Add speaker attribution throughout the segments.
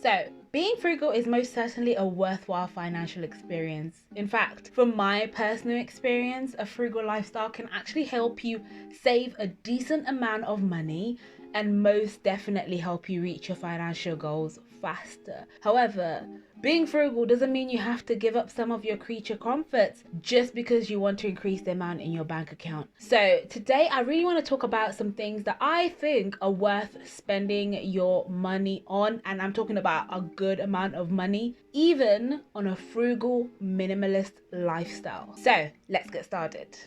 Speaker 1: So, being frugal is most certainly a worthwhile financial experience. In fact, from my personal experience, a frugal lifestyle can actually help you save a decent amount of money and most definitely help you reach your financial goals faster. However, being frugal doesn't mean you have to give up some of your creature comforts just because you want to increase the amount in your bank account. So today I really want to talk about some things that I think are worth spending your money on, and I'm talking about a good amount of money, even on a frugal minimalist lifestyle. So let's get started.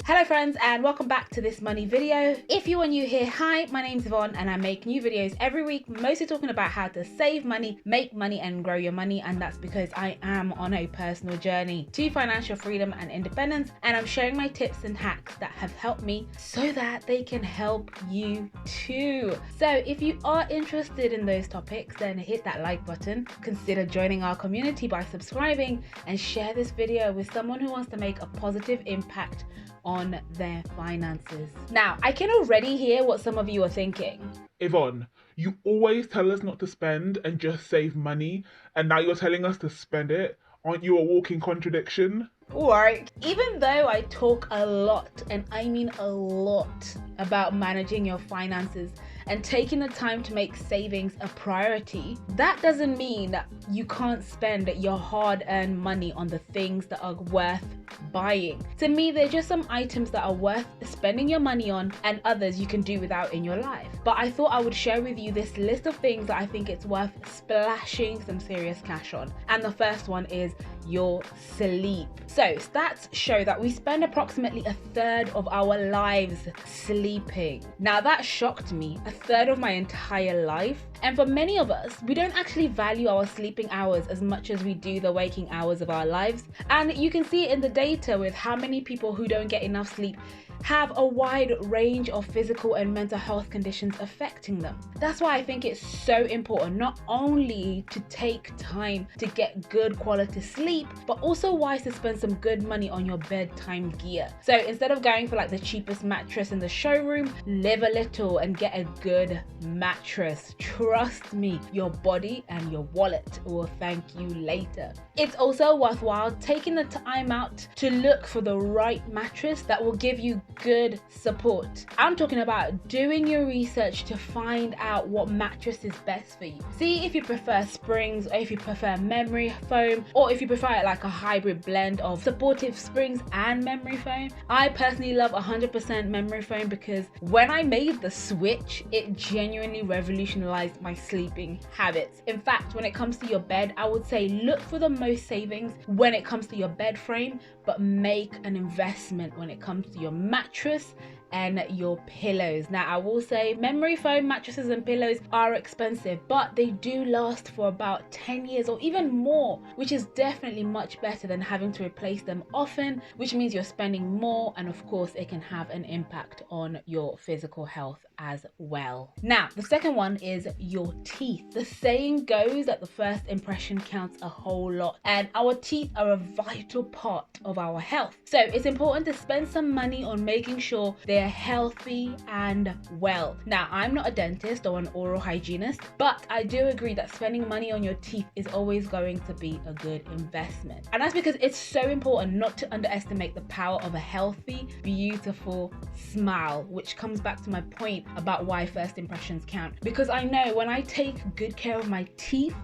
Speaker 1: Hello friends, and welcome back to this money video. If you are new here, hi, my name's Yvonne and I make new videos every week, mostly talking about how to save money, make money and grow your money, and that's because I am on a personal journey to financial freedom and independence, and I'm sharing my tips and hacks that have helped me so that they can help you too. So if you are interested in those topics, then hit that like button, consider joining our community by subscribing, and share this video with someone who wants to make a positive impact on their finances. Now, I can already hear what some of you are thinking.
Speaker 2: Yvonne, you always tell us not to spend and just save money, and now you're telling us to spend it. Aren't you a walking contradiction?
Speaker 1: Alright, even though I talk a lot, and I mean a lot, about managing your finances and taking the time to make savings a priority, that doesn't mean that you can't spend your hard-earned money on the things that are worth buying. To me, they're just some items that are worth spending your money on and others you can do without in your life. But I thought I would share with you this list of things that I think it's worth splashing some serious cash on. And the first one is your sleep. So stats show that we spend approximately a third of our lives sleeping. Now that shocked me, a third of my entire life. And for many of us, we don't actually value our sleeping hours as much as we do the waking hours of our lives. And you can see it in the data with how many people who don't get enough sleep have a wide range of physical and mental health conditions affecting them. That's why I think it's so important not only to take time to get good quality sleep, but also wise to spend some good money on your bedtime gear. So instead of going for like the cheapest mattress in the showroom, live a little and get a good mattress. Trust me, your body and your wallet will thank you later. It's also worthwhile taking the time out to look for the right mattress that will give you good support. I'm talking about doing your research to find out what mattress is best for you. See if you prefer springs, or if you prefer memory foam, or if you prefer like a hybrid blend of supportive springs and memory foam. I personally love 100% memory foam because when I made the switch, it genuinely revolutionized my sleeping habits. In fact, when it comes to your bed, I would say look for the most savings when it comes to your bed frame, but make an investment when it comes to your mattress and your pillows. Now I will say memory foam mattresses and pillows are expensive, but they do last for about 10 years or even more, which is definitely much better than having to replace them often, which means you're spending more, and of course it can have an impact on your physical health as well. Now the second one is your teeth. The saying goes that the first impression counts a whole lot, and our teeth are a vital part of our health. So it's important to spend some money on making sure they're healthy and well. Now, I'm not a dentist or an oral hygienist, but I do agree that spending money on your teeth is always going to be a good investment. And that's because it's so important not to underestimate the power of a healthy, beautiful smile, which comes back to my point about why first impressions count. Because I know when I take good care of my teeth,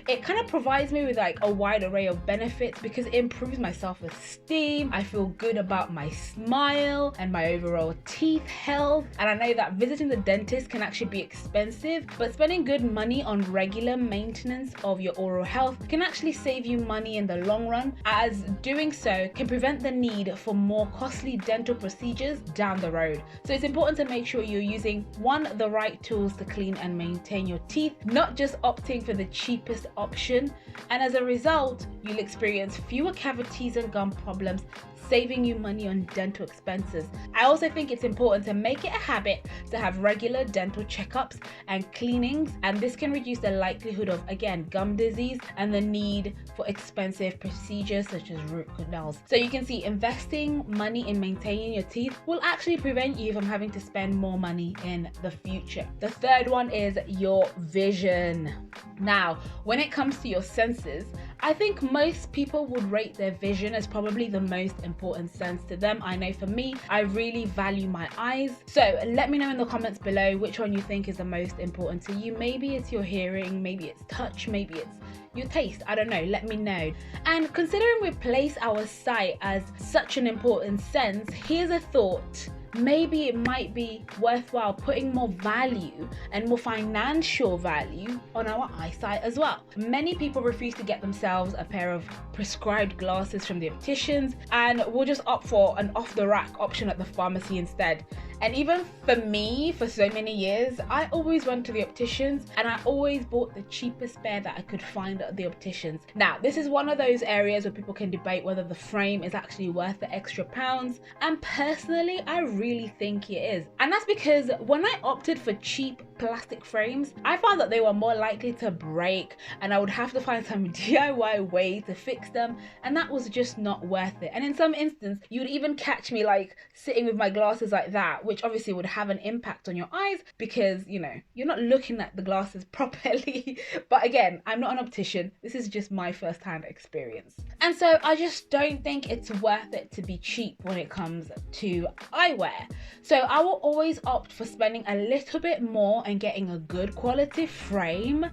Speaker 1: it kind of provides me with like a wide array of benefits because it improves my self-esteem. I feel good about my smile and my overall teeth health. And I know that visiting the dentist can actually be expensive, but spending good money on regular maintenance of your oral health can actually save you money in the long run, as doing so can prevent the need for more costly dental procedures down the road. So it's important to make sure you're using the right tools to clean and maintain your teeth, not just opting for the cheapest option. And as a result, you'll experience fewer cavities and gum problems, saving you money on dental expenses. I also think it's important to make it a habit to have regular dental checkups and cleanings, and this can reduce the likelihood of, again, gum disease and the need for expensive procedures such as root canals. So you can see investing money in maintaining your teeth will actually prevent you from having to spend more money in the future. The third one is your vision. Now, when it comes to your senses, I think most people would rate their vision as probably the most important sense to them. I know for me, I really value my eyes. So let me know in the comments below which one you think is the most important to you. Maybe it's your hearing, maybe it's touch, maybe it's your taste. I don't know, let me know. And considering we place our sight as such an important sense, here's a thought. Maybe it might be worthwhile putting more value and more financial value on our eyesight as well. Many people refuse to get themselves a pair of prescribed glasses from the opticians and will just opt for an off-the-rack option at the pharmacy instead. And even for me, for so many years, I always went to the opticians and I always bought the cheapest pair that I could find at the opticians. Now, this is one of those areas where people can debate whether the frame is actually worth the extra pounds. And personally, I really think it is. And that's because when I opted for cheap plastic frames, I found that they were more likely to break and I would have to find some DIY way to fix them, and that was just not worth it. And in some instances, you would even catch me like sitting with my glasses like that, which obviously would have an impact on your eyes because, you know, you're not looking at the glasses properly. But again, I'm not an optician. This is just my first-hand experience. And so I just don't think it's worth it to be cheap when it comes to eyewear. So I will always opt for spending a little bit more and getting a good quality frame.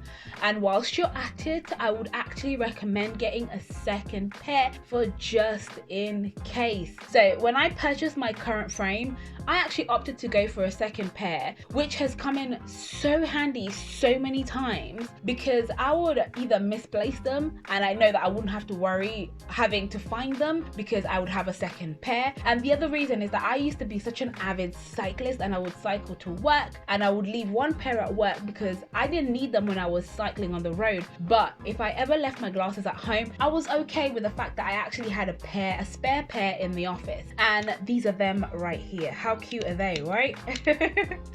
Speaker 1: And whilst you're at it, I would actually recommend getting a second pair for just in case. So when I purchased my current frame, I actually opted to go for a second pair, which has come in so handy so many times because I would either misplace them and I know that I wouldn't have to worry having to find them because I would have a second pair. And the other reason is that I used to be such an avid cyclist and I would cycle to work and I would leave one pair at work because I didn't need them when I was cycling on the road. But if I ever left my glasses at home, I was okay with the fact that I actually had a spare pair in the office. And these are them right here. How cute are they, right?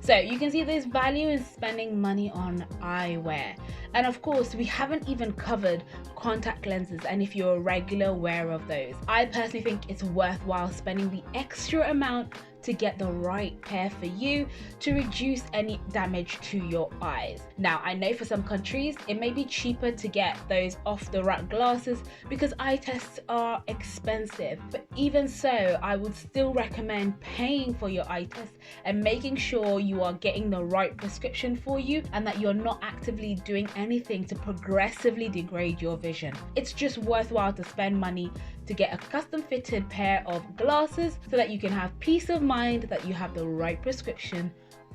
Speaker 1: So you can see there's value in spending money on eyewear. And of course, we haven't even covered contact lenses and if you're a regular wearer of those. I personally think it's worthwhile spending the extra amount to get the right pair for you to reduce any damage to your eyes. Now, I know for some countries, it may be cheaper to get those off-the-rack glasses because eye tests are expensive. But even so, I would still recommend paying for your eye test and making sure you are getting the right prescription for you and that you're not actively doing anything to progressively degrade your vision. It's just worthwhile to spend money to get a custom fitted pair of glasses so that you can have peace of mind that you have the right prescription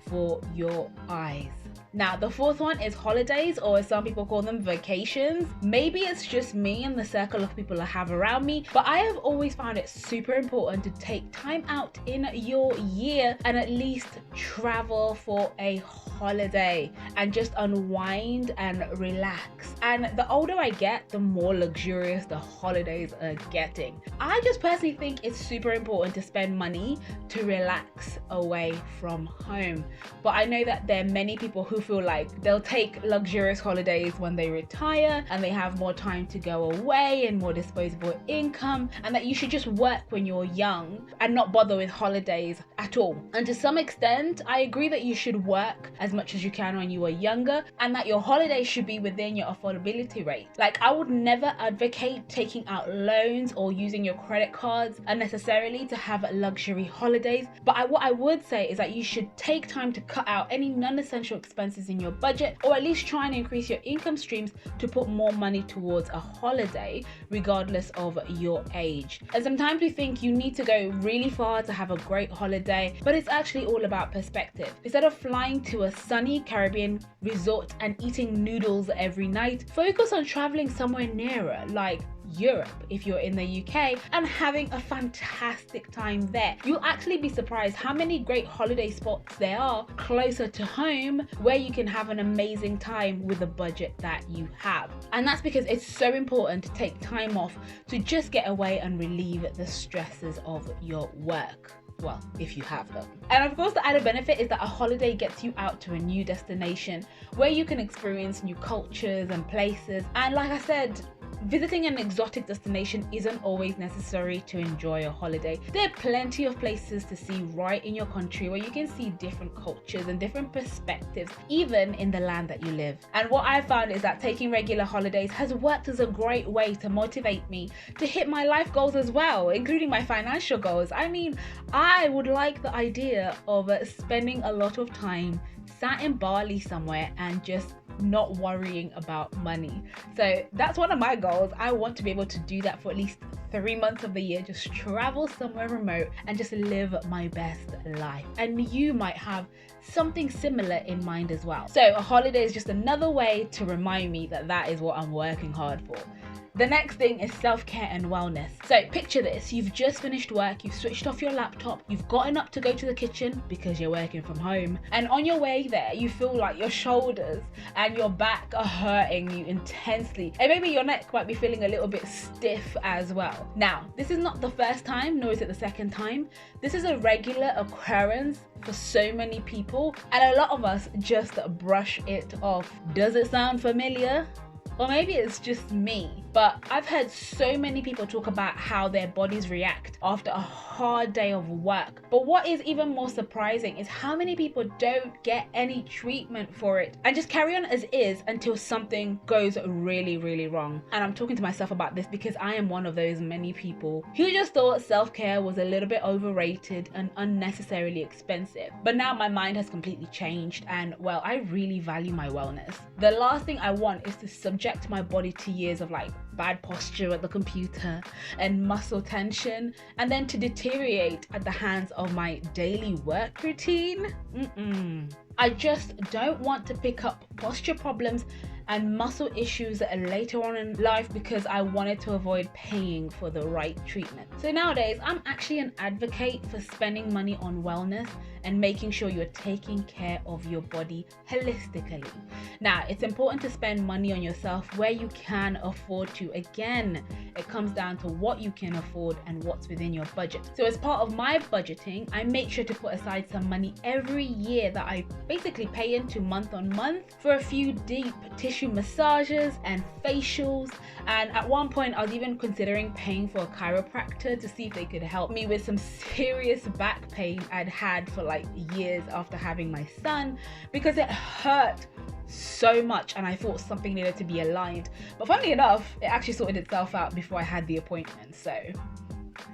Speaker 1: for your eyes. Now, the fourth one is holidays, or as some people call them, vacations. Maybe it's just me and the circle of people I have around me, but I have always found it super important to take time out in your year and at least travel for a holiday and just unwind and relax. And the older I get, the more luxurious the holidays are getting. I just personally think it's super important to spend money to relax away from home. But I know that there are many people who feel like they'll take luxurious holidays when they retire and they have more time to go away and more disposable income, and that you should just work when you're young and not bother with holidays at all. And to some extent, I agree that you should work as much as you can when you are younger and that your holidays should be within your affordability rate. Like, I would never advocate taking out loans or using your credit cards unnecessarily to have luxury holidays, but what I would say is that you should take time to cut out any non-essential expenses in your budget, or at least try and increase your income streams to put more money towards a holiday regardless of your age. And sometimes we think you need to go really far to have a great holiday, but it's actually all about perspective. Instead of flying to a sunny Caribbean resort and eating noodles every night, focus on traveling somewhere nearer like Europe, if you're in the UK, and having a fantastic time there. You'll actually be surprised how many great holiday spots there are closer to home where you can have an amazing time with the budget that you have. And that's because it's so important to take time off to just get away and relieve the stresses of your work. Well, if you have them. And of course, the added benefit is that a holiday gets you out to a new destination where you can experience new cultures and places. And like I said, visiting an exotic destination isn't always necessary to enjoy a holiday. There are plenty of places to see right in your country where you can see different cultures and different perspectives, even in the land that you live. And what I found is that taking regular holidays has worked as a great way to motivate me to hit my life goals as well, including my financial goals. I mean, I would like the idea of spending a lot of time sat in Bali somewhere and just not worrying about money. So that's one of my goals. I want to be able to do that for at least 3 months of the year, just travel somewhere remote and just live my best life. And you might have something similar in mind as well. So a holiday is just another way to remind me that that is what I'm working hard for. The next thing is self-care and wellness. So picture this, you've just finished work, you've switched off your laptop, you've gotten up to go to the kitchen because you're working from home. And on your way there, you feel like your shoulders and your back are hurting you intensely. And maybe your neck might be feeling a little bit stiff as well. Now, this is not the first time, nor is it the second time. This is a regular occurrence for so many people. And a lot of us just brush it off. Does it sound familiar? Or maybe it's just me, but I've heard so many people talk about how their bodies react after a hard day of work. But what is even more surprising is how many people don't get any treatment for it and just carry on as is until something goes really, really wrong. And I'm talking to myself about this because I am one of those many people who just thought self-care was a little bit overrated and unnecessarily expensive. But now my mind has completely changed and, well, I really value my wellness. The last thing I want is to subject my body to years of like bad posture at the computer and muscle tension, and then to deteriorate at the hands of my daily work routine. I just don't want to pick up posture problems and muscle issues later on in life because I wanted to avoid paying for the right treatment. So nowadays, I'm actually an advocate for spending money on wellness and making sure you're taking care of your body holistically. Now, it's important to spend money on yourself where you can afford to. Again, it comes down to what you can afford and what's within your budget. So as part of my budgeting, I make sure to put aside some money every year that I basically pay into month on month for a few deep tissue massages and facials. And at one point, I was even considering paying for a chiropractor to see if they could help me with some serious back pain I'd had for like years after having my son, because it hurt so much and I thought something needed to be aligned. But funnily enough, it actually sorted itself out before I had the appointment, so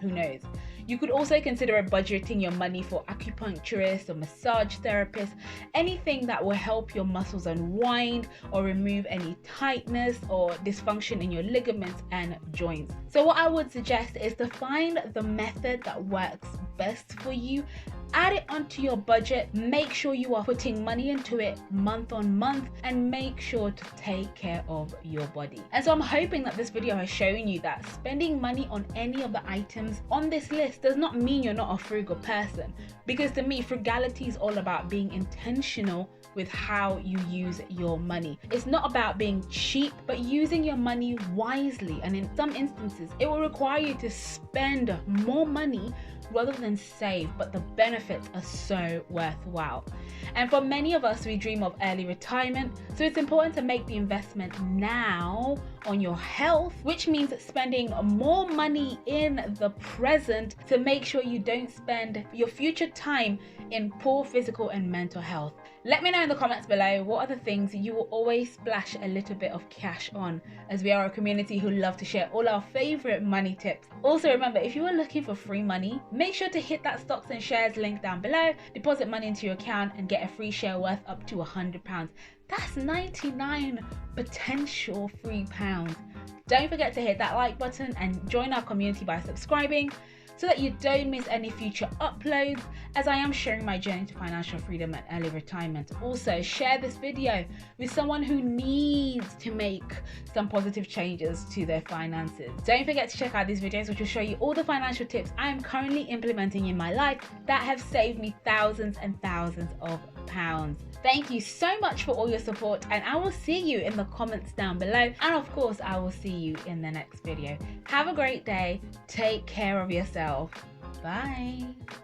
Speaker 1: who knows. You could also consider budgeting your money for acupuncturists or massage therapists, anything that will help your muscles unwind or remove any tightness or dysfunction in your ligaments and joints. So what I would suggest is to find the method that works best for you, add it onto your budget, make sure you are putting money into it month on month, and make sure to take care of your body. And so I'm hoping that this video has shown you that spending money on any of the items on this list does not mean you're not a frugal person, because to me, frugality is all about being intentional with how you use your money. It's not about being cheap, but using your money wisely. And in some instances, it will require you to spend more money rather than save, but the benefits are so worthwhile. And for many of us, we dream of early retirement, so it's important to make the investment now on your health, which means spending more money in the present to make sure you don't spend your future time in poor physical and mental health. Let me know in the comments below what are the things you will always splash a little bit of cash on, as we are a community who love to share all our favorite money tips. Also remember, if you are looking for free money, make sure to hit that stocks and shares link down below, deposit money into your account and get a free share worth up to £100. That's 99 potential free pounds. Don't forget to hit that like button and join our community by subscribing. so that you don't miss any future uploads, as I am sharing my journey to financial freedom and early retirement. Also, share this video with someone who needs to make some positive changes to their finances. Don't forget to check out these videos, which will show you all the financial tips I am currently implementing in my life that have saved me thousands and thousands of pounds. Thank you so much for all your support, and I will see you in the comments down below, and of course I will see you in the next video. Have a great day. Take care of yourself. Bye.